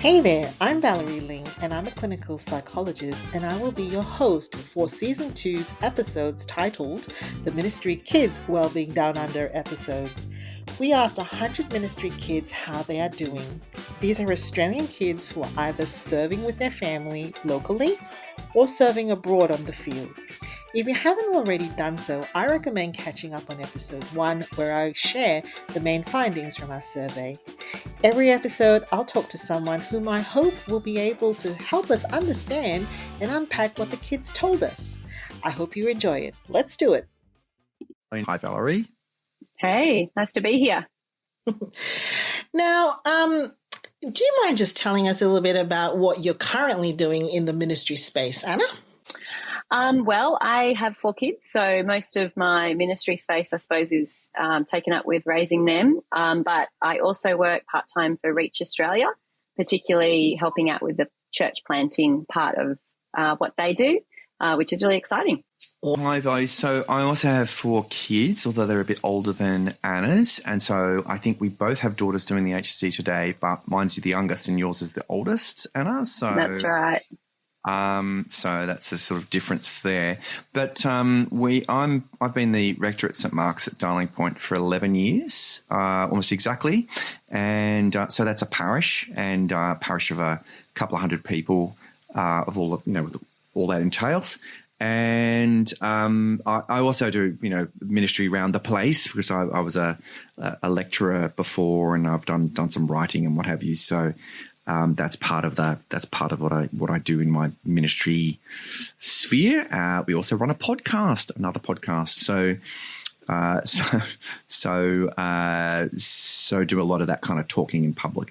Hey there, I'm Valerie Ling and I'm a clinical psychologist and I will be your host for Season 2's episodes titled The Ministry Kids Wellbeing Down Under episodes. We asked 100 ministry kids how they are doing. These are Australian kids who are either serving with their family locally or serving abroad on the field. If you haven't already done so, I recommend catching up on episode 1 where I share the main findings from our survey. Every episode, I'll talk to someone whom I hope will be able to help us understand and unpack what the kids told us. I hope you enjoy it. Let's do it. Hi, Valerie. Hey, nice to be here. Now, do you mind just telling us a little bit about what you're currently doing in the ministry space, Anna? Well, I have 4 kids, so most of my ministry space, I suppose, is taken up with raising them. But I also work part-time for Reach Australia, particularly helping out with the church planting part of what they do, which is really exciting. Hi, Valerie. So I also have 4 kids, although they're a bit older than Anna's. And so I think we both have daughters doing the HSC today, but mine's the youngest and yours is the oldest, Anna. So that's right. So that's a sort of difference there. But I've been the rector at St Mark's at Darling Point for 11 years, almost exactly. And so that's a parish, and a parish of a couple of hundred people, of all all that entails. And I also do ministry around the place because I was a lecturer before, and I've done some writing and what have you. So. That's part of what I do in my ministry sphere. We also run another podcast. So do a lot of that kind of talking in public.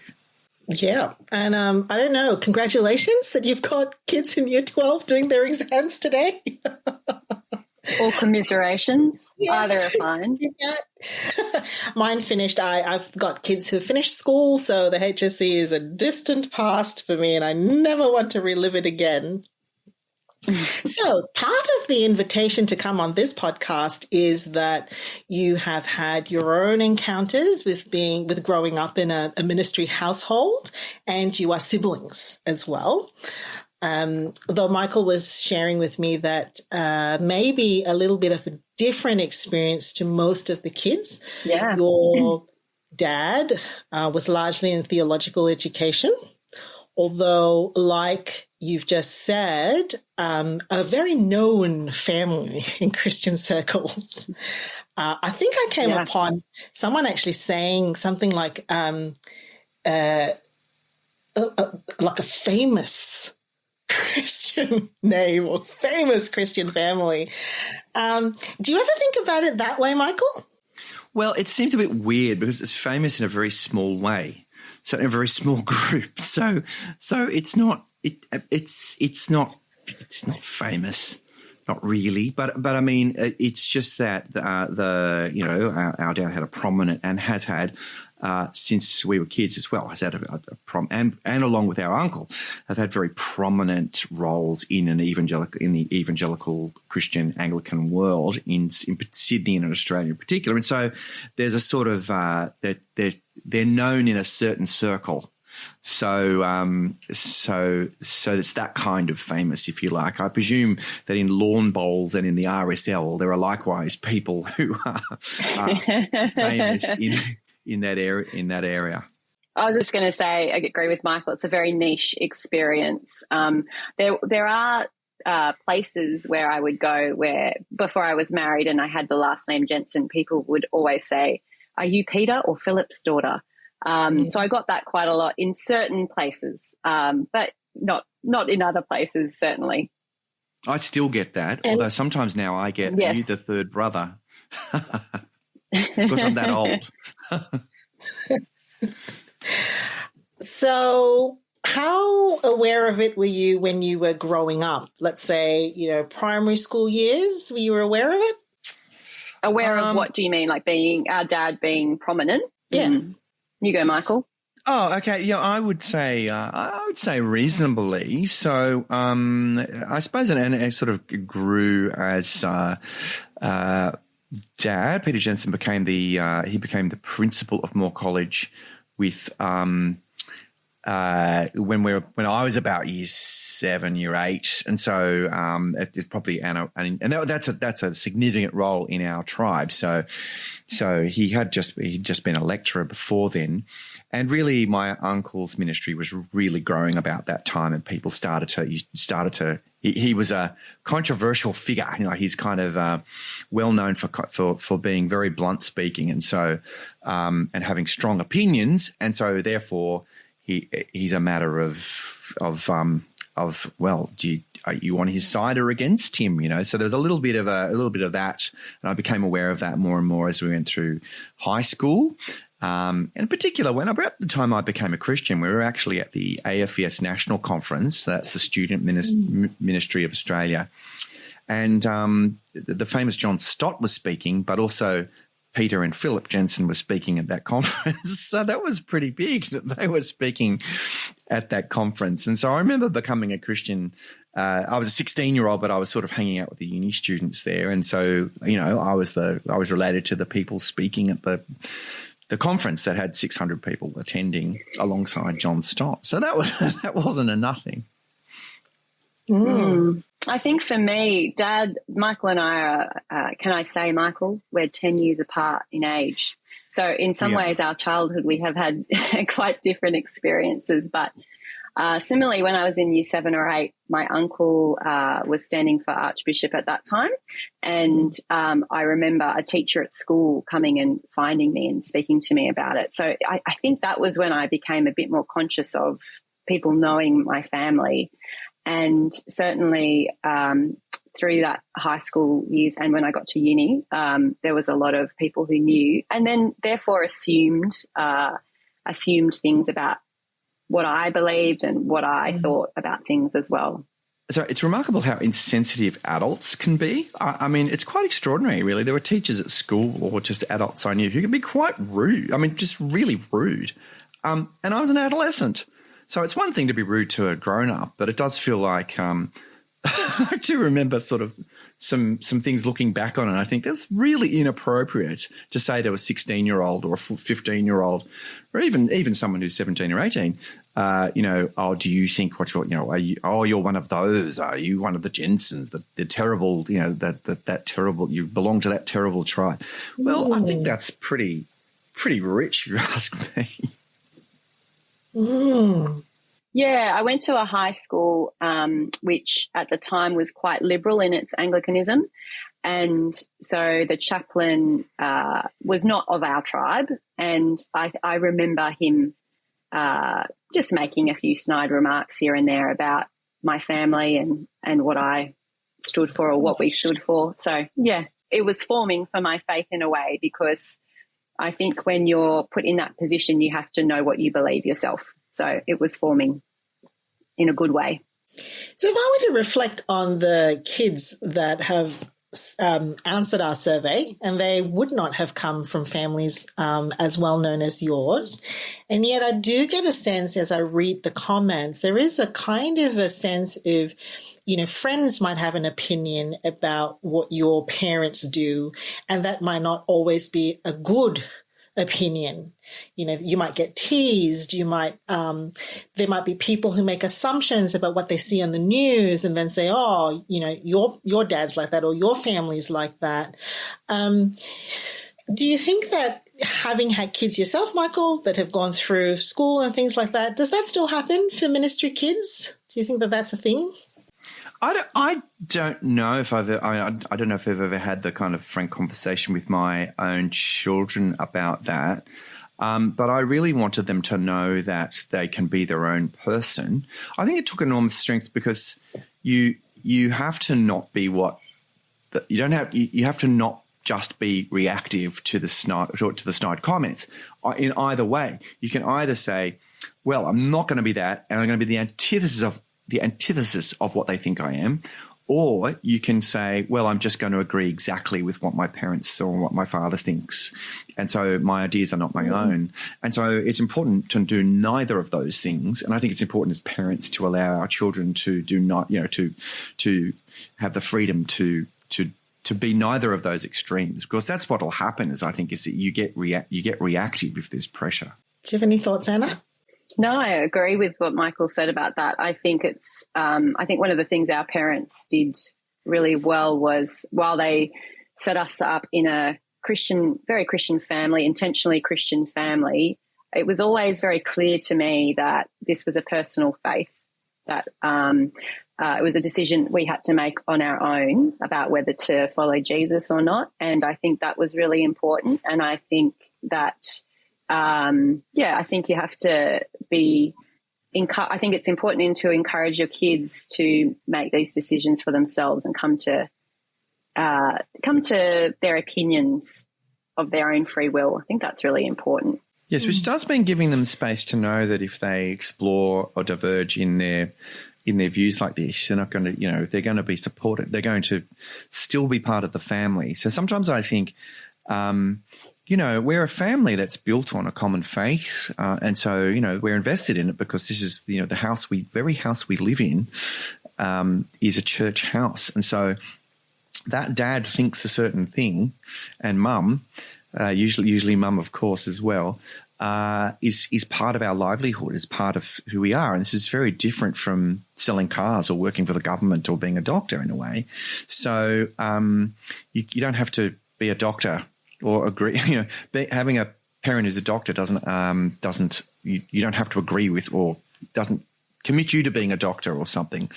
Yeah. And I don't know, congratulations that you've got kids in year 12 doing their exams today. All commiserations. Yes. Either are fine. Mine finished. I've got kids who finished school, so the HSC is a distant past for me, and I never want to relive it again. So part of the invitation to come on this podcast is that you have had your own encounters with growing up in a ministry household, and you are siblings as well. Though Michael was sharing with me that maybe a little bit of a different experience to most of the kids. Yeah. Your dad was largely in theological education, although, like you've just said, a very known family in Christian circles. I think I came upon someone actually saying something like a famous Christian name or famous Christian family. Do you ever think about it that way, Michael? Well, it seems a bit weird because it's famous in a very small way, so in a very small group. So it's not famous, not really. But I mean, it's just that our dad had a prominent and has had. Since we were kids as well, has had and along with our uncle, have had very prominent roles in the evangelical Christian Anglican world in Sydney and in Australia in particular. And so there's a sort of they're known in a certain circle. So it's that kind of famous, if you like. I presume that in lawn bowls and in the RSL, there are likewise people who are famous in that area. I was just going to say, I agree with Michael. It's a very niche experience. There are places where I would go where before I was married and I had the last name Jensen, people would always say, "Are you Peter or Philip's daughter?" So I got that quite a lot in certain places, but not in other places, certainly. I still get that, although sometimes now I get, "Are you the third brother?" Because I'm that old. So how aware of it were you when you were growing up? Let's say, primary school years, were you aware of it? Aware of what do you mean? Like our dad being prominent? Yeah. You go, Michael. Oh, okay. Yeah, I would say reasonably. So, I suppose it sort of grew as Dad, Peter Jensen, became the principal of Moore College with when I was about year 7, year 8, and so it's probably Anna, and that's a significant role in our tribe. So he'd just been a lecturer before then, and really my uncle's ministry was really growing about that time, and people started to. He was a controversial figure. He's kind of well known for being very blunt speaking, and so and having strong opinions, and so therefore. He's a matter of well, are you on his side or against him? So there's a little bit of that, and I became aware of that more and more as we went through high school. And in particular, about the time I became a Christian, we were actually at the AFES National Conference. That's the Student Ministry of Australia, and the famous John Stott was speaking, but also Peter and Philip Jensen were speaking at that conference. So that was pretty big that they were speaking at that conference. And so I remember becoming a Christian. I was a 16-year-old, but I was sort of hanging out with the uni students there. And so, I was related to the people speaking at the conference that had 600 people attending alongside John Stott. So that wasn't a nothing. Mm. I think for me, Dad, Michael and I are, can I say, Michael, we're 10 years apart in age. So in some ways, our childhood, we have had quite different experiences. But similarly, when I was in year 7 or 8, my uncle was standing for Archbishop at that time. And I remember a teacher at school coming and finding me and speaking to me about it. So I think that was when I became a bit more conscious of people knowing my family. And certainly through that high school years and when I got to uni, there was a lot of people who knew and then therefore assumed things about what I believed and what I thought about things as well. So it's remarkable how insensitive adults can be. I mean, it's quite extraordinary, really. There were teachers at school or just adults I knew who can be quite rude. I mean, just really rude. And I was an adolescent. So it's one thing to be rude to a grown-up, but it does feel like I do remember sort of some things looking back on it. I think that's really inappropriate to say to a 16-year-old or a 15-year-old or even someone who's 17 or 18, do you think you're one of those? Are you one of the Jensens, the terrible, that terrible, you belong to that terrible tribe? Well, I think that's pretty rich, if you ask me. Mm. Yeah, I went to a high school which at the time was quite liberal in its Anglicanism. And so the chaplain was not of our tribe. And I remember him just making a few snide remarks here and there about my family and what I stood for or what we stood for. So, yeah, it was forming for my faith in a way because I think when you're put in that position, you have to know what you believe yourself. So it was forming in a good way. So if I were to reflect on the kids that have answered our survey, and they would not have come from families as well known as yours, and yet I do get a sense as I read the comments, there is a kind of a sense of, friends might have an opinion about what your parents do, and that might not always be a good opinion. You might get teased. There might be people who make assumptions about what they see on the news and then say, oh, your dad's like that or your family's like that. Do you think that having had kids yourself, Michael, that have gone through school and things like that, does that still happen for ministry kids? Do you think that that's a thing? I don't know if I don't know if I've ever had the kind of frank conversation with my own children about that. But I really wanted them to know that they can be their own person. I think it took enormous strength because you have to not be you have to not just be reactive to the snide comments. In either way, you can either say, well, I'm not going to be that, and I'm going to be the antithesis of what they think I am, or you can say, well, I'm just going to agree exactly with what my parents or what my father thinks. And so my ideas are not my own. And so it's important to do neither of those things. And I think it's important as parents to allow our children to do not, to have the freedom to be neither of those extremes, because that's what will happen is that you get reactive if there's pressure. Do you have any thoughts, Anna? No, I agree with what Michael said about that. I think I think one of the things our parents did really well was, while they set us up in a Christian, very Christian family, intentionally Christian family, it was always very clear to me that this was a personal faith, that it was a decision we had to make on our own about whether to follow Jesus or not. And I think that was really important. And I think that, I think you have to I think it's important to encourage your kids to make these decisions for themselves and come to their opinions of their own free will. I think that's really important. Yes, which does mean giving them space to know that if they explore or diverge in their views like this, they're not going to, they're going to be supported. They're going to still be part of the family. So sometimes I think, we're a family that's built on a common faith. And so, we're invested in it because this is, the very house we live in is a church house. And so that dad thinks a certain thing, and mum, usually mum, of course, as well, is part of our livelihood, is part of who we are. And this is very different from selling cars or working for the government or being a doctor in a way. So you don't have to be a doctor or agree. Having a parent who's a doctor doesn't you don't have to agree with or doesn't commit you to being a doctor or something.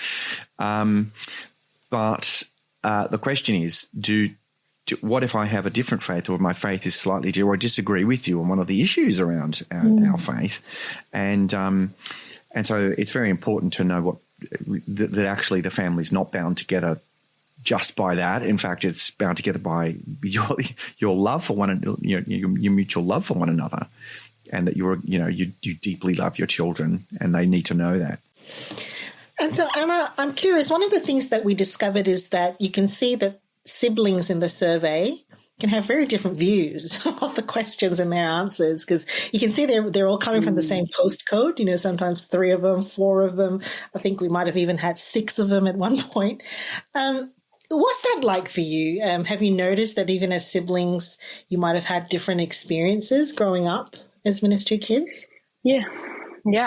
But the question is, what if I have a different faith, or my faith is slightly different, or I disagree with you on one of the issues around our faith? And so it's very important to know that actually the family's not bound together just by that. In fact, it's bound together by your love for your mutual love for one another, and that you deeply love your children, and they need to know that. And so, Anna, I'm curious, one of the things that we discovered is that you can see that siblings in the survey can have very different views of the questions and their answers, because you can see they're all coming from the same postcode, sometimes 3 of them, 4 of them. I think we might have even had 6 of them at one point. What's that like for you? Have you noticed that even as siblings, you might have had different experiences growing up as ministry kids? Yeah,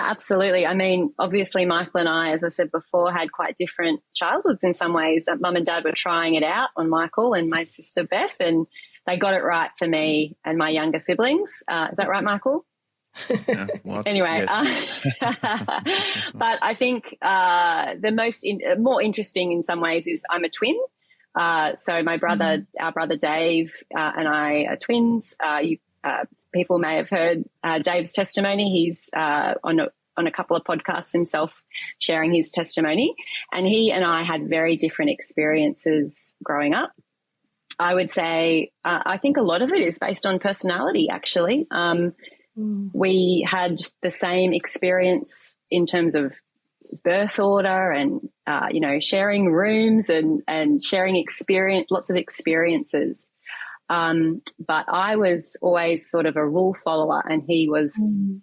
absolutely. I mean, obviously, Michael and I, as I said before, had quite different childhoods in some ways. Mum and Dad were trying it out on Michael and my sister Beth, and they got it right for me and my younger siblings. Is that right, Michael? Anyway, but I think the more interesting in some ways is I'm a twin. So my brother, our brother Dave, and I are twins. People may have heard Dave's testimony. He's on a couple of podcasts himself, sharing his testimony. And he and I had very different experiences growing up. I would say I think a lot of it is based on personality, actually. We had the same experience in terms of birth order and, sharing rooms and sharing lots of experiences. But I was always sort of a rule follower, and he was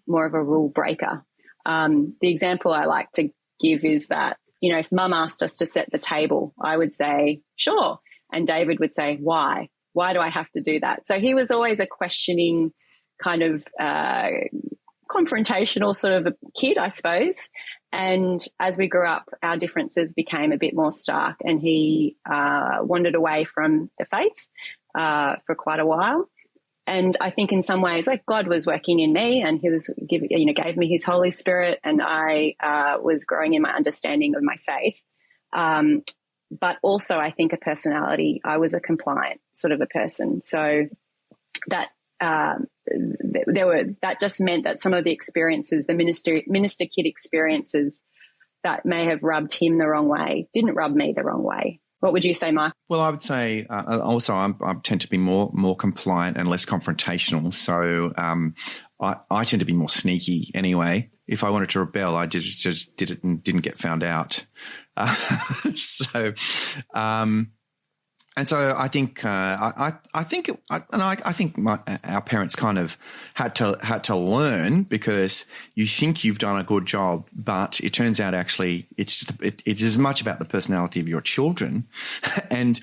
more of a rule breaker. The example I like to give is that, if Mum asked us to set the table, I would say, sure. And David would say, why? Why do I have to do that? So he was always a questioning kind of confrontational sort of a kid, I suppose. And as we grew up, our differences became a bit more stark, and he wandered away from the faith for quite a while. And I think in some ways, like, God was working in me, and he was gave me his Holy Spirit, and I was growing in my understanding of my faith. But also I think a personality, I was a compliant sort of a person. So that that just meant that some of the experiences, the minister kid experiences that may have rubbed him the wrong way, didn't rub me the wrong way. What would you say, Mike? Well, I would say also I tend to be more compliant and less confrontational. So I tend to be more sneaky anyway. If I wanted to rebel, I just did it and didn't get found out. And so I think I think our parents kind of had to learn, because you think you've done a good job, but it turns out actually it is as much about the personality of your children, and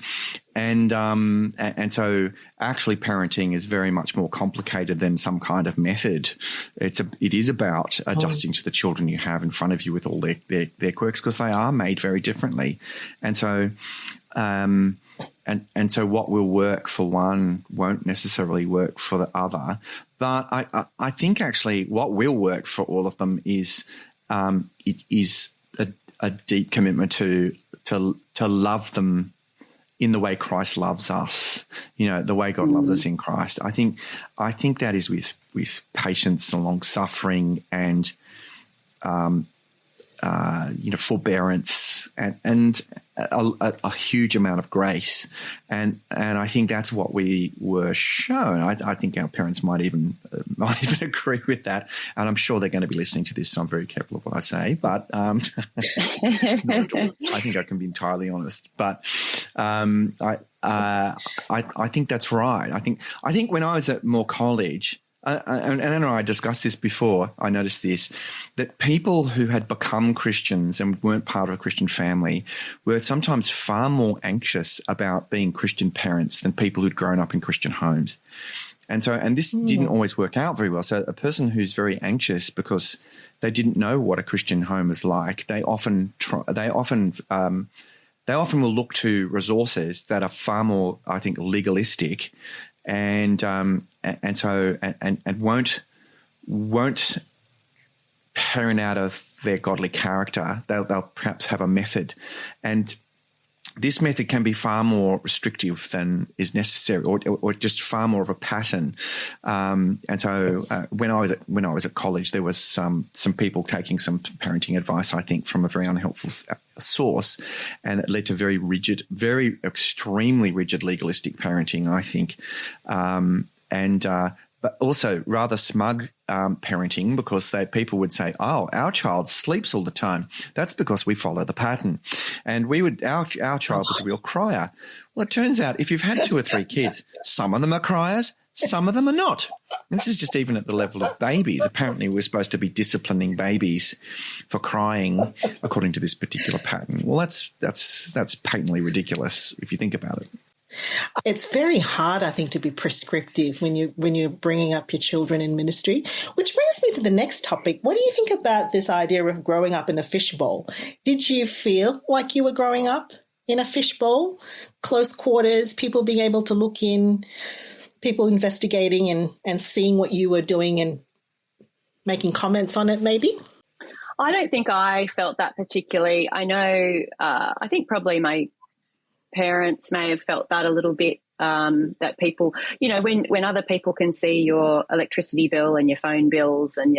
so actually parenting is very much more complicated than some kind of method. It is about adjusting to the children you have in front of you with all their quirks, because they are made very differently, and so. And so what will work for one won't necessarily work for the other. But I think actually what will work for all of them is it is a deep commitment to love them in the way Christ loves us, the way God loves us in Christ. I think that is with patience and long suffering and forbearance and a huge amount of grace, and I think that's what we were shown. I think our parents might even agree with that, and I'm sure they're going to be listening to this, so I'm very careful of what I say. But I think I can be entirely honest. But I think that's right. I think when I was at more college. And Anna and I discussed this before. I noticed this, that people who had become Christians and weren't part of a Christian family were sometimes far more anxious about being Christian parents than people who'd grown up in Christian homes. And this didn't always work out very well. So a person who's very anxious because they didn't know what a Christian home is like, they often will look to resources that are far more, I think, legalistic. And won't parent out of their godly character. They'll perhaps have a method, and this method can be far more restrictive than is necessary, or just far more of a pattern. When I was at college, there was some people taking some parenting advice, I think, from a very unhelpful source, and it led to very extremely rigid legalistic parenting, I think, but also rather smug parenting, because people would say, "Oh, our child sleeps all the time. That's because we follow the pattern." And our child was a real crier. Well, it turns out if you've had 2 or 3 kids, some of them are criers, some of them are not. And this is just even at the level of babies. Apparently, we're supposed to be disciplining babies for crying according to this particular pattern. Well, that's patently ridiculous if you think about it. It's very hard, I think, to be prescriptive when you're bringing up your children in ministry, which brings me to the next topic. What do you think about this idea of growing up in a fishbowl? Did you feel like you were growing up in a fishbowl, close quarters, people being able to look in, people investigating and seeing what you were doing and making comments on it maybe? I don't think I felt that particularly. I know, I think probably my parents may have felt that a little bit, that people, when other people can see your electricity bill and your phone bills and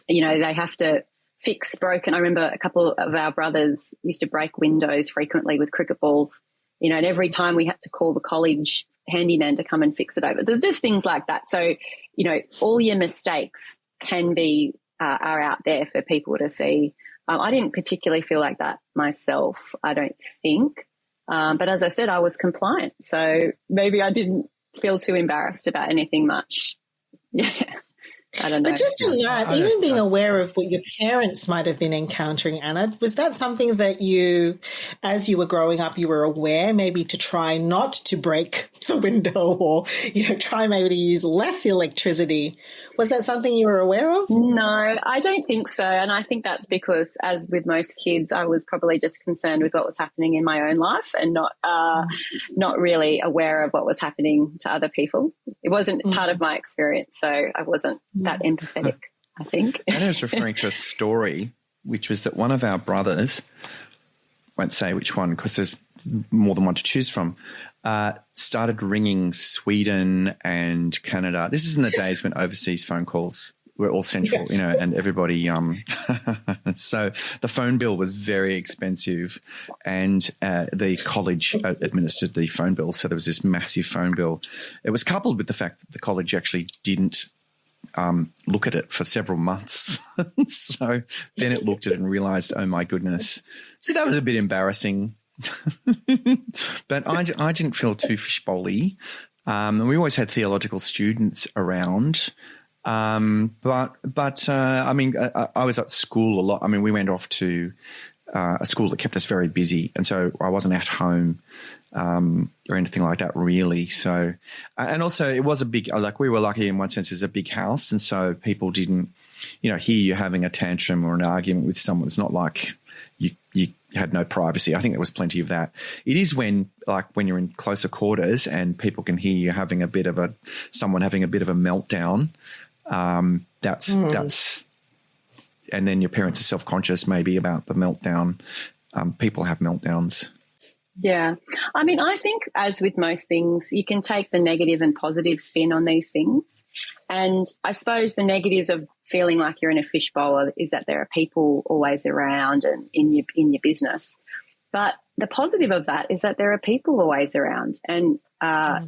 they have to fix broken. I remember a couple of our brothers used to break windows frequently with cricket balls, and every time we had to call the college handyman to come and fix it over. There's just things like that. So, all your mistakes can be, are out there for people to see. I didn't particularly feel like that myself, I don't think. But as I said, I was compliant, so maybe I didn't feel too embarrassed about anything much. Yeah, I don't know. But just in that, even being aware of what your parents might have been encountering, Anna, was that something that you, as you were growing up, you were aware maybe to try not to break the window or, try maybe to use less electricity? Was that something you were aware of? No, I don't think so. And I think that's because, as with most kids, I was probably just concerned with what was happening in my own life and not really aware of what was happening to other people. It wasn't part of my experience, so I wasn't that empathetic, I think. And I was referring to a story, which was that one of our brothers, won't say which one because there's more than one to choose from, started ringing Sweden and Canada. This is in the days when overseas phone calls were all central, Yes. and everybody. So the phone bill was very expensive, and the college administered the phone bill. So there was this massive phone bill. It was coupled with the fact that the college actually didn't look at it for several months. So then it looked at it and realised, oh my goodness. So that was a bit embarrassing. But I didn't feel too fishbowly. And we always had theological students around. I mean, I was at school a lot. I mean, we went off to a school that kept us very busy, and so I wasn't at home or anything like that really. So, and also it was a big, like we were lucky in one sense, it's a big house, and so people didn't, hear you having a tantrum or an argument with someone. It's not like you had no privacy. I think there was plenty of that. It is when you're in closer quarters and people can hear you having someone having a bit of a meltdown. That's, and then your parents are self-conscious maybe about the meltdown. People have meltdowns. Yeah. I mean, I think as with most things, you can take the negative and positive spin on these things. And I suppose the negatives of feeling like you're in a fishbowl is that there are people always around and in your business. But the positive of that is that there are people always around. And,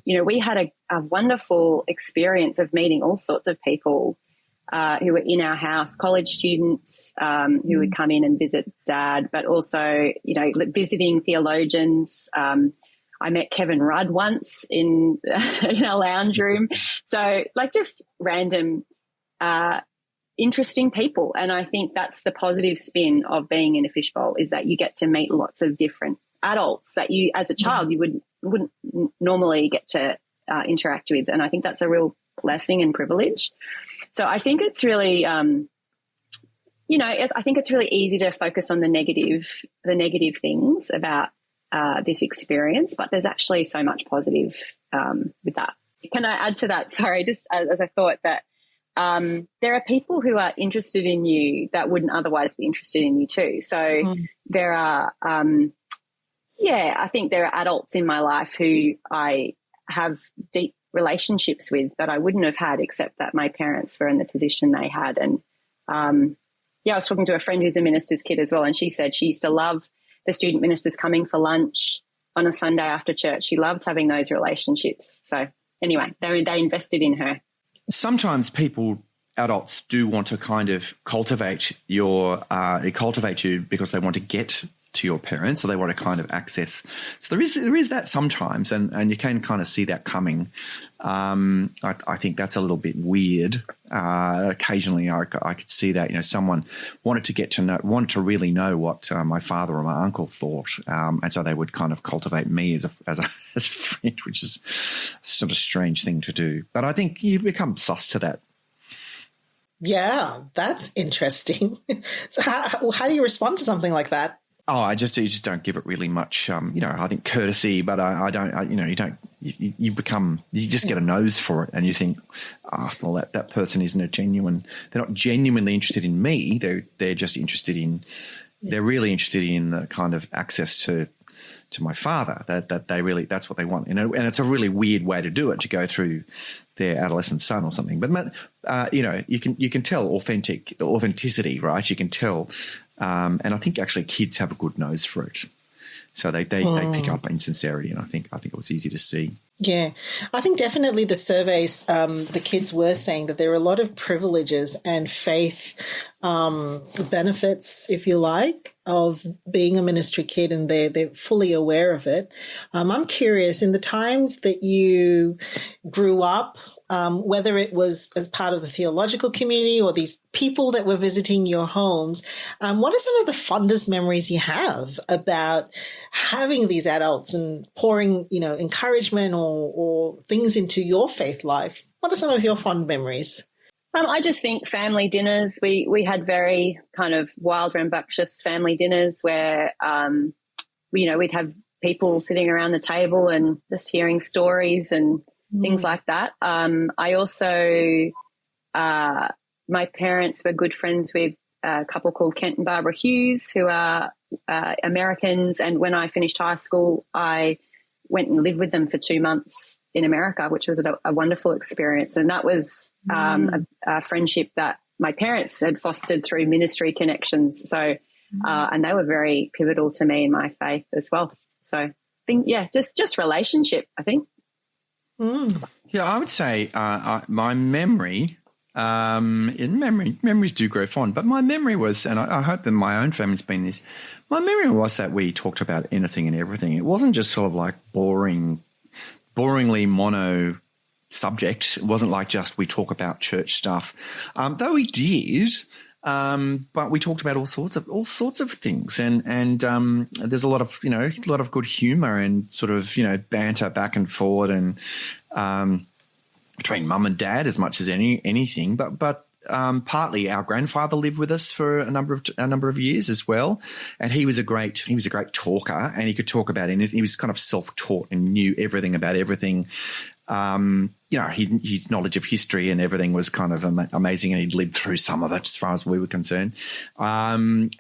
we had a wonderful experience of meeting all sorts of people who were in our house, college students who would come in and visit Dad, but also, visiting theologians. I met Kevin Rudd once in our lounge room. So just random interesting people. And I think that's the positive spin of being in a fishbowl, is that you get to meet lots of different adults that you, as a child, you wouldn't normally get to interact with. And I think that's a real blessing and privilege. So I think it's really, I think it's really easy to focus on the negative things about this experience, but there's actually so much positive with that. Can I add to that? Sorry, just as I thought that there are people who are interested in you that wouldn't otherwise be interested in you too. So there are, I think there are adults in my life who I have deep relationships with that I wouldn't have had except that my parents were in the position they had. And I was talking to a friend who's a minister's kid as well, and she said she used to love the student ministers coming for lunch on a Sunday after church. She loved having those relationships. So anyway, they invested in her. Sometimes adults do want to kind of cultivate you because they want to get to your parents, or they want to kind of access. So there is that sometimes, and you can kind of see that coming. I think that's a little bit weird. Occasionally, I could see that someone wanted to really know what my father or my uncle thought, and so they would kind of cultivate me as a friend, which is a sort of strange thing to do. But I think you become sus to that. Yeah, that's interesting. So how do you respond to something like that? Oh, you just don't give it really much, I think courtesy, but you just get a nose for it, and you think, that person isn't they're not genuinely interested in me. They're just they're really interested in the kind of access to my father, that they really, that's what they want. And it's a really weird way to do it, to go through their adolescent son or something. But, you can tell authenticity, right? You can tell. And I think actually kids have a good nose for it. So they pick up insincerity, and I think it was easy to see. Yeah, I think definitely the surveys, the kids were saying that there are a lot of privileges and faith benefits, if you like, of being a ministry kid, and they're fully aware of it. I'm curious, in the times that you grew up, whether it was as part of the theological community or these people that were visiting your homes, what are some of the fondest memories you have about having these adults and pouring, encouragement or things into your faith life? What are some of your fond memories? I just think family dinners. We had very kind of wild, rambunctious family dinners where, we'd have people sitting around the table and just hearing stories and things like that. I also, my parents were good friends with a couple called Kent and Barbara Hughes, who are Americans. And when I finished high school, I went and lived with them for 2 months in America, which was a wonderful experience. And that was a friendship that my parents had fostered through ministry connections. So, and they were very pivotal to me in my faith as well. So I think, just relationship, I think. Yeah, I would say my memory In memories do grow fond, but my memory was, and I hope that my own family's been this, my memory was that we talked about anything and everything. It wasn't just sort of like boringly mono subject. It wasn't like just we talk about church stuff, though we did. But we talked about all sorts of things, and there's a lot of good humour and sort of banter back and forward, and between mum and dad as much as anything. But partly our grandfather lived with us for a number of years as well, and he was a great talker, and he could talk about anything. He was kind of self-taught and knew everything about everything. His knowledge of history and everything was kind of amazing, and he'd lived through some of it as far as we were concerned. And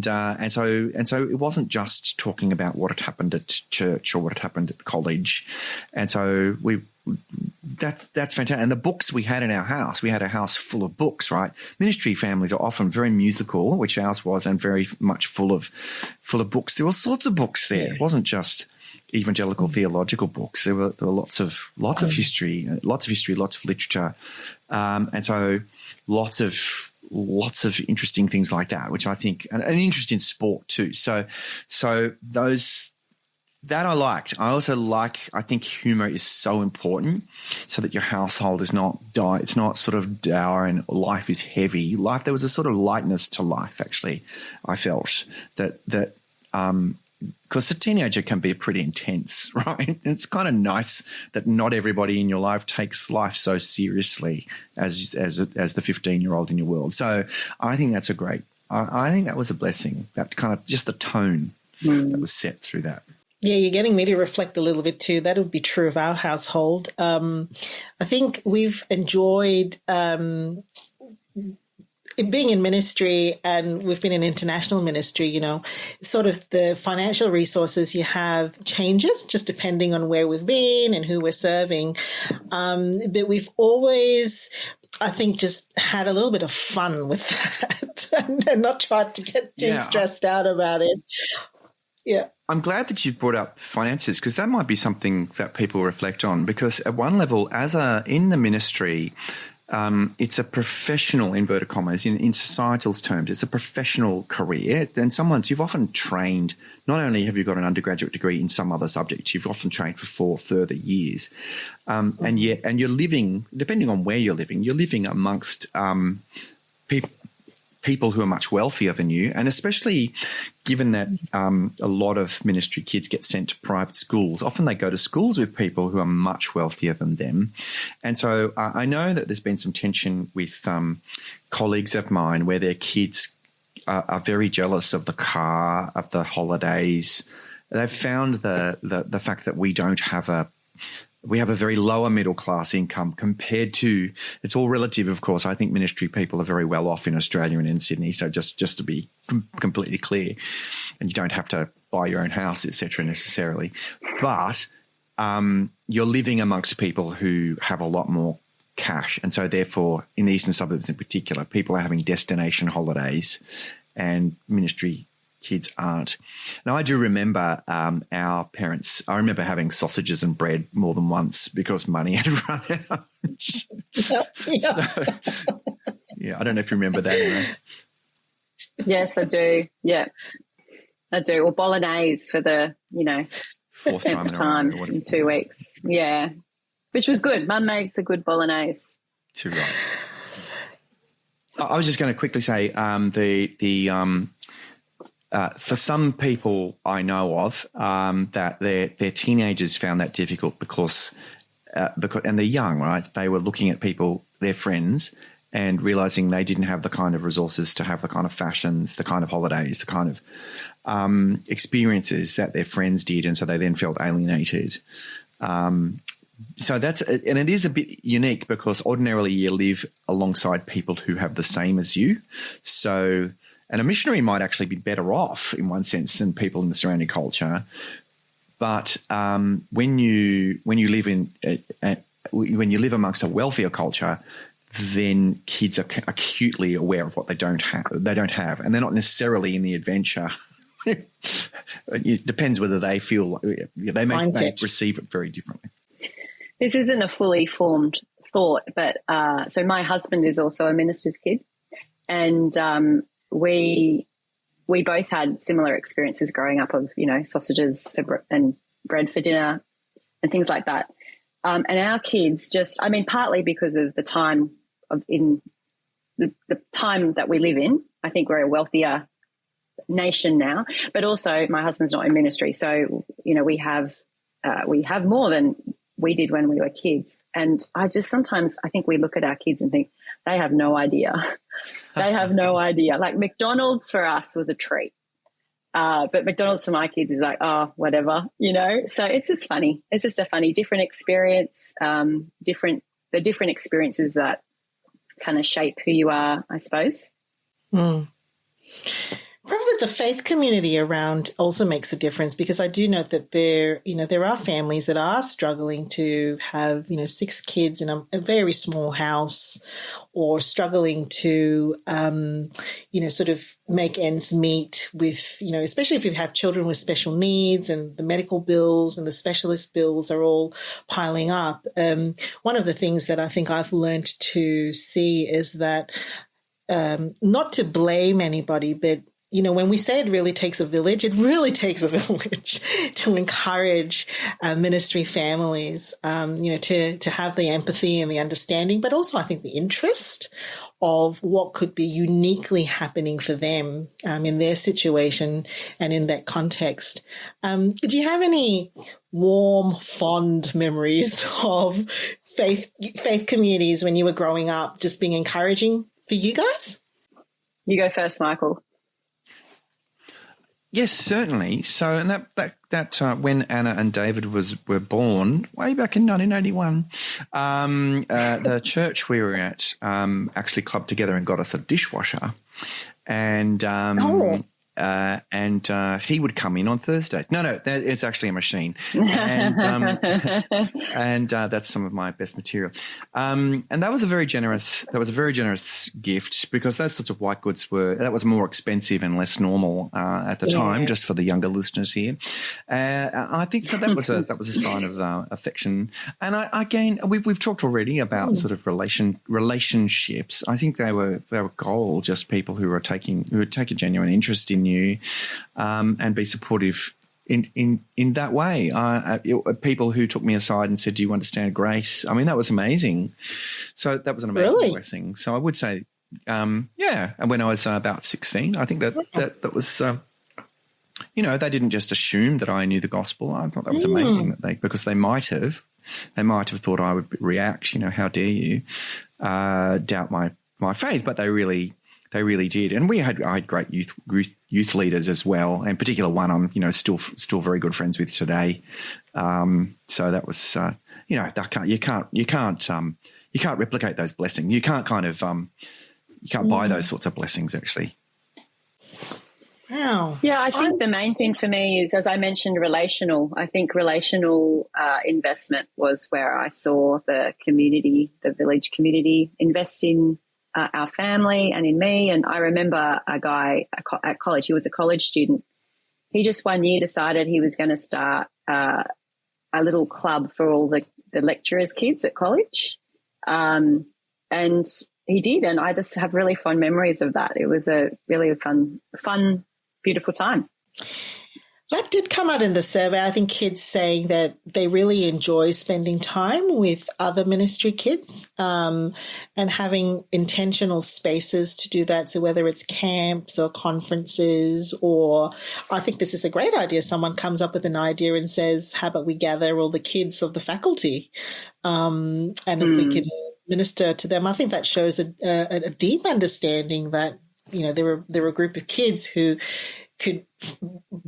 so it wasn't just talking about what had happened at church or what had happened at the college. And so that's fantastic. And the books we had in our house, we had a house full of books, right? Ministry families are often very musical, which ours was, and very much full of books. There were all sorts of books there. It wasn't just evangelical theological books. There were lots of history, lots of literature, and so lots of interesting things like that, which I think, and an interest in sport too. So those that I liked. I also I think humour is so important, so that your household is not it's not sort of dour and life is heavy. There was a sort of lightness to life. Actually, I felt that. Because a teenager can be pretty intense, right? And it's kind of nice that not everybody in your life takes life so seriously as the 15-year-old in your world. So I think that's I think that was a blessing, that kind of just the tone that was set through that. Yeah, you're getting me to reflect a little bit too. That would be true of our household. I think we've enjoyed being in ministry, and we've been in international ministry, sort of the financial resources you have changes just depending on where we've been and who we're serving. But we've always, I think, just had a little bit of fun with that and not tried to get too stressed out about it. Yeah. I'm glad that you brought up finances, because that might be something that people reflect on, because at one level, in the ministry, it's a professional, inverted commas, in societal terms, it's a professional career. And you've often trained, not only have you got an undergraduate degree in some other subject, you've often trained for 4 further years. And you're living, depending on where you're living amongst people who are much wealthier than you, and especially given that a lot of ministry kids get sent to private schools. Often they go to schools with people who are much wealthier than them. And so I know that there's been some tension with colleagues of mine where their kids are very jealous of the car, of the holidays. They've found the fact that we have a very lower middle class income compared to, it's all relative, of course. I think ministry people are very well off in Australia and in Sydney. So just to be completely clear, and you don't have to buy your own house, etc. necessarily. But you're living amongst people who have a lot more cash. And so therefore, in the eastern suburbs in particular, people are having destination holidays, and ministry kids aren't. Now, I do remember our parents, I remember having sausages and bread more than once because money had run out. So, I don't know if you remember that, Anna. Yes, I do. Yeah, I do. Or bolognese for the, 4th time in 2 weeks. Yeah, which was good. Mum makes a good bolognese. Too right. I was just going to quickly say for some people I know of, that their teenagers found that difficult because and they're young, right? They were looking at people, their friends, and realizing they didn't have the kind of resources to have the kind of fashions, the kind of holidays, the kind of experiences that their friends did, and so they then felt alienated. So and it is a bit unique because ordinarily you live alongside people who have the same as you. So, and a missionary might actually be better off in one sense than people in the surrounding culture. But when you live amongst a wealthier culture, then kids are acutely aware of what they don't have, and they're not necessarily in the adventure. It depends whether they feel they may receive it very differently. This isn't a fully formed thought, but so my husband is also a minister's kid, and we both had similar experiences growing up of, sausages and bread for dinner and things like that. And our kids partly because of the time in the time that we live in, I think we're a wealthier nation now, but also my husband's not in ministry. So, we have more than we did when we were kids. And sometimes I think we look at our kids and think they have no idea. They have no idea. Like McDonald's for us was a treat. But McDonald's for my kids is like, oh, whatever, So it's just funny. It's just a funny, different experience, the different experiences that kind of shape who you are, I suppose. Mm. Probably the faith community around also makes a difference, because I do know that there are families that are struggling to have, 6 kids in a very small house, or struggling to, sort of make ends meet with, especially if you have children with special needs, and the medical bills and the specialist bills are all piling up. One of the things that I think I've learned to see is that not to blame anybody, but when we say it really takes a village, it really takes a village to encourage ministry families, to have the empathy and the understanding, but also I think the interest of what could be uniquely happening for them in their situation and in that context. Do you have any warm, fond memories of faith communities when you were growing up, just being encouraging for you guys? You go first, Michael. Yes, certainly. So, and that when Anna and David were born way back in 1981, the church we were at actually clubbed together and got us a dishwasher, and he would come in on Thursdays. No, it's actually a machine, and that's some of my best material. And that was a very generous gift, because those sorts of white goods was more expensive and less normal at the time, just for the younger listeners here. I think so. That was a sign of affection. And we've talked already about sort of relationships. I think they were goal, just people who would take a genuine interest in you, and be supportive in that way. People who took me aside and said, "Do you understand grace?" I mean, that was amazing. So that was an amazing blessing. So I would say, and when I was about 16, I think that was, they didn't just assume that I knew the gospel. I thought that was amazing because they might have thought I would react. How dare you doubt my faith? But they really did, and I had great youth leaders as well, and particular one I'm still very good friends with today. So that was you can't replicate those blessings. You can't you can't buy those sorts of blessings actually. Wow. Yeah, I think the main thing for me is, as I mentioned, relational. I think relational investment was where I saw the community, the village community, invest in our family and in me. And I remember a guy at college, he was a college student. He just one year decided he was going to start a little club for all the lecturers' kids at college. And he did. And I just have really fond memories of that. It was a really fun, beautiful time. That did come out in the survey. I think kids saying that they really enjoy spending time with other ministry kids, and having intentional spaces to do that. So whether it's camps or conferences, or I think this is a great idea. Someone comes up with an idea and says, how about we gather all the kids of the faculty? And if we can minister to them, I think that shows a deep understanding that, there were a group of kids who could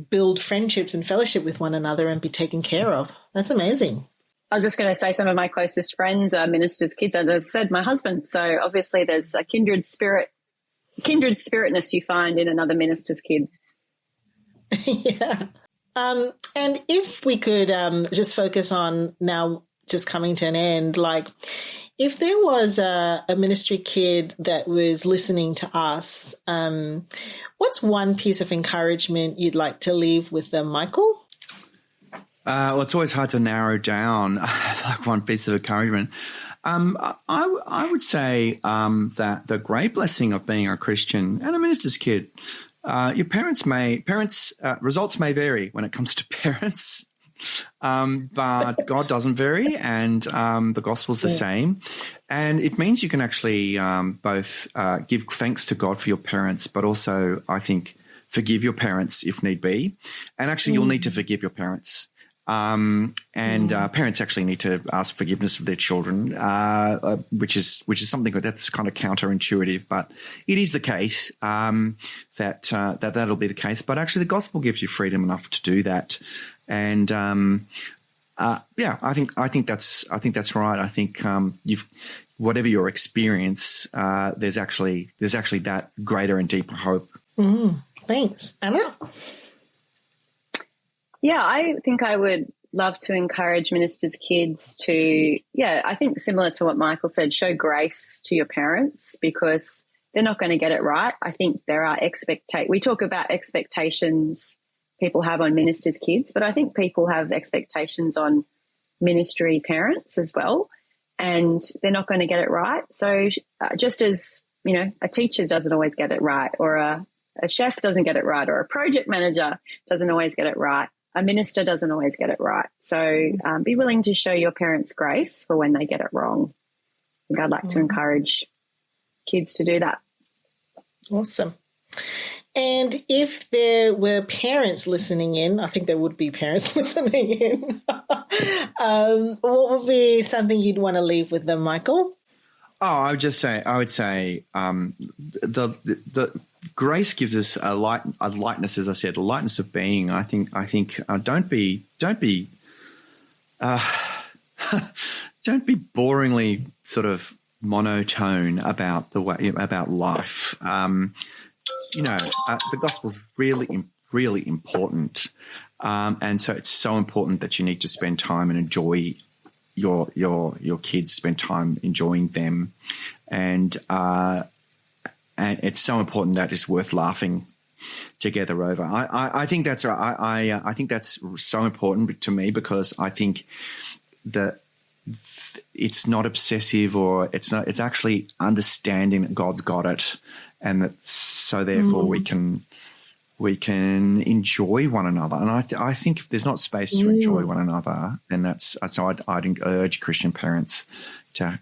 build friendships and fellowship with one another and be taken care of. That's amazing. I was just going to say some of my closest friends are ministers' kids, and as I said, my husband. So obviously there's a kindred spiritness you find in another minister's kid. Yeah. And if we could just focus on now just coming to an end, like if there was a ministry kid that was listening to us, what's one piece of encouragement you'd like to leave with them, Michael? Well, it's always hard to narrow down like one piece of encouragement. I would say that the great blessing of being a Christian and a minister's kid, your results may vary when it comes to parents, but God doesn't vary, and the gospel's the same. And it means you can actually both give thanks to God for your parents, but also, I think, forgive your parents if need be. And actually, you'll need to forgive your parents. Parents actually need to ask forgiveness of their children, which is something that's kind of counterintuitive, but it is the case that'll be the case. But actually, the gospel gives you freedom enough to do that, and I think that's right. I think whatever your experience, there's actually that greater and deeper hope. Thanks, Anna. Yeah, I think I would love to encourage ministers' kids to, I think similar to what Michael said, show grace to your parents because they're not going to get it right. I think there are we talk about expectations people have on ministers' kids, but I think people have expectations on ministry parents as well, and they're not going to get it right. So just as, a teacher doesn't always get it right, or a chef doesn't get it right, or a project manager doesn't always get it right, a minister doesn't always get it right. So be willing to show your parents grace for when they get it wrong. I think I'd like to encourage kids to do that. Awesome. And if there were parents listening in, I think there would be parents listening in, what would be something you'd want to leave with them, Michael? Oh, I would say the grace gives us a lightness, as I said, a lightness of being. I think don't be boringly sort of monotone about about life. The gospel's really important, and so it's so important that you need to spend time and enjoy your kids, spend time enjoying them, and it's so important that it's worth laughing together over. I think that's right. I think that's so important to me because I think that it's not obsessive or it's actually understanding that God's got it, and that so therefore we can enjoy one another. And I think if there's not space to enjoy one another, then I'd urge Christian parents to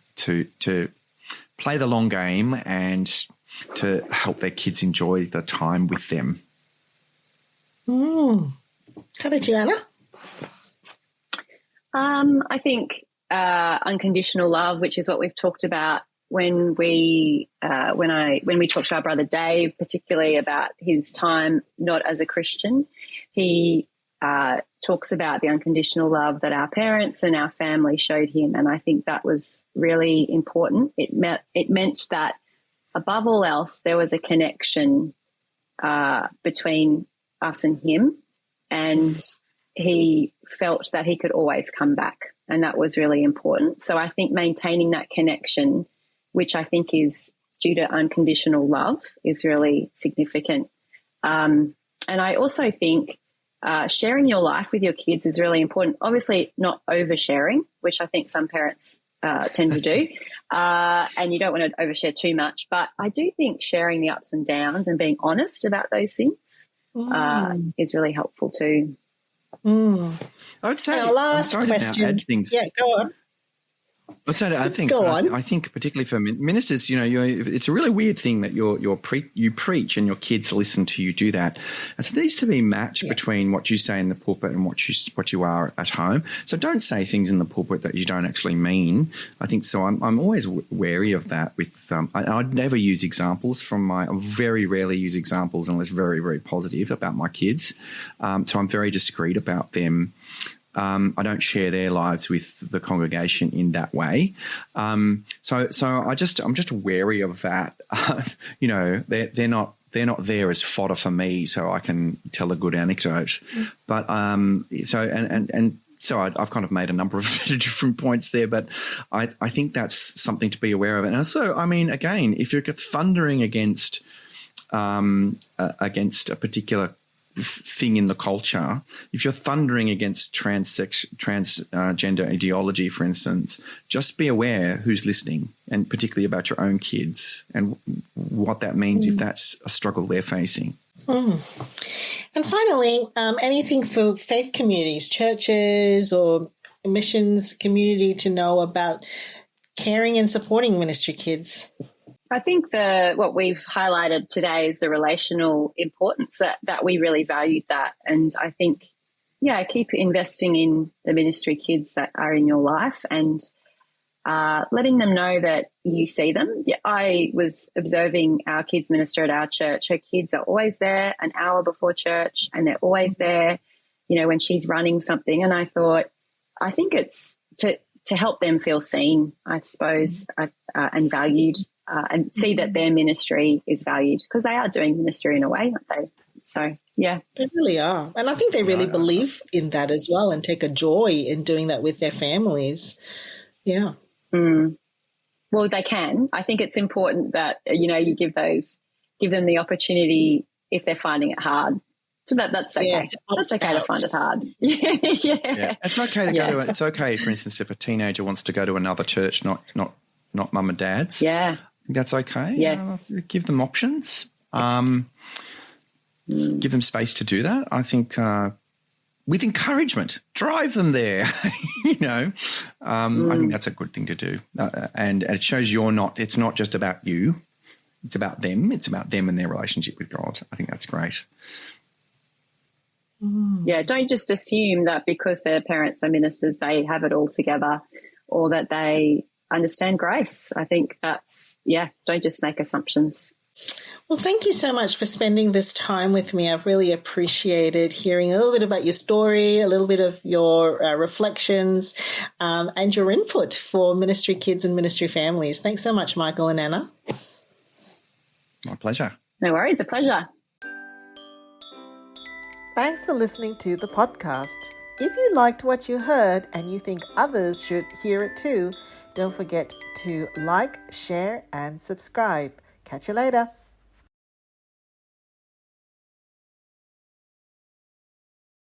play the long game and to help their kids enjoy the time with them. How about you, Anna? I think unconditional love, which is what we've talked about when we talked to our brother Dave, particularly about his time not as a Christian. He talks about the unconditional love that our parents and our family showed him, and I think that was really important. It meant that above all else, there was a connection between us and him, and he felt that he could always come back, and that was really important. So I think maintaining that connection, which I think is due to unconditional love, is really significant. And I also think sharing your life with your kids is really important. Obviously, not oversharing, which I think some parents tend to do, and you don't want to overshare too much. But I do think sharing the ups and downs and being honest about those things is really helpful too. I would say our last question. Add things. Yeah, go on. I think particularly for ministers, it's a really weird thing that you preach and your kids listen to you do that. And so there needs to be a match between what you say in the pulpit and what you are at home. So don't say things in the pulpit that you don't actually mean. I think so. I'm always wary of that. I'd never use examples I very rarely use examples unless very, very positive about my kids. So I'm very discreet about them. I don't share their lives with the congregation in that way. So I'm just wary of that. They're not there as fodder for me, so I can tell a good anecdote. But so I've kind of made a number of different points there, but I think that's something to be aware of. And also, again, if you're thundering against a particular thing in the culture, if you're thundering against transgender ideology, for instance, just be aware who's listening, and particularly about your own kids and what that means if that's a struggle they're facing. And finally, anything for faith communities, churches or missions community to know about caring and supporting ministry kids? I think what we've highlighted today is the relational importance that we really valued that. And I think, keep investing in the ministry kids that are in your life and letting them know that you see them. I was observing our kids minister at our church. Her kids are always there an hour before church, and they're always there, when she's running something. And I thought, I think it's to help them feel seen, I suppose, and valued. And see that their ministry is valued, because they are doing ministry in a way, aren't they? So, yeah. They really are. And I think they really believe in that as well and take a joy in doing that with their families. Yeah. Well, they can. I think it's important that, you give them the opportunity if they're finding it hard. So that's okay. Yeah, that's okay to find it hard. Yeah. It's okay to go to it's okay, for instance, if a teenager wants to go to another church, not mum and dad's. Yeah. That's okay. Yes. Give them options. Give them space to do that. I think with encouragement, drive them there. I think that's a good thing to do. And it shows it's not just about you. It's about them. It's about them and their relationship with God. I think that's great. Yeah, don't just assume that because their parents are ministers, they have it all together, or that they understand grace. I think don't just make assumptions. Well, thank you so much for spending this time with me. I've really appreciated hearing a little bit about your story, a little bit of your reflections, and your input for ministry kids and ministry families. Thanks so much, Michael and Anna. My pleasure. No worries, a pleasure. Thanks for listening to the podcast. If you liked what you heard and you think others should hear it too, don't forget to like, share, and subscribe. Catch you later.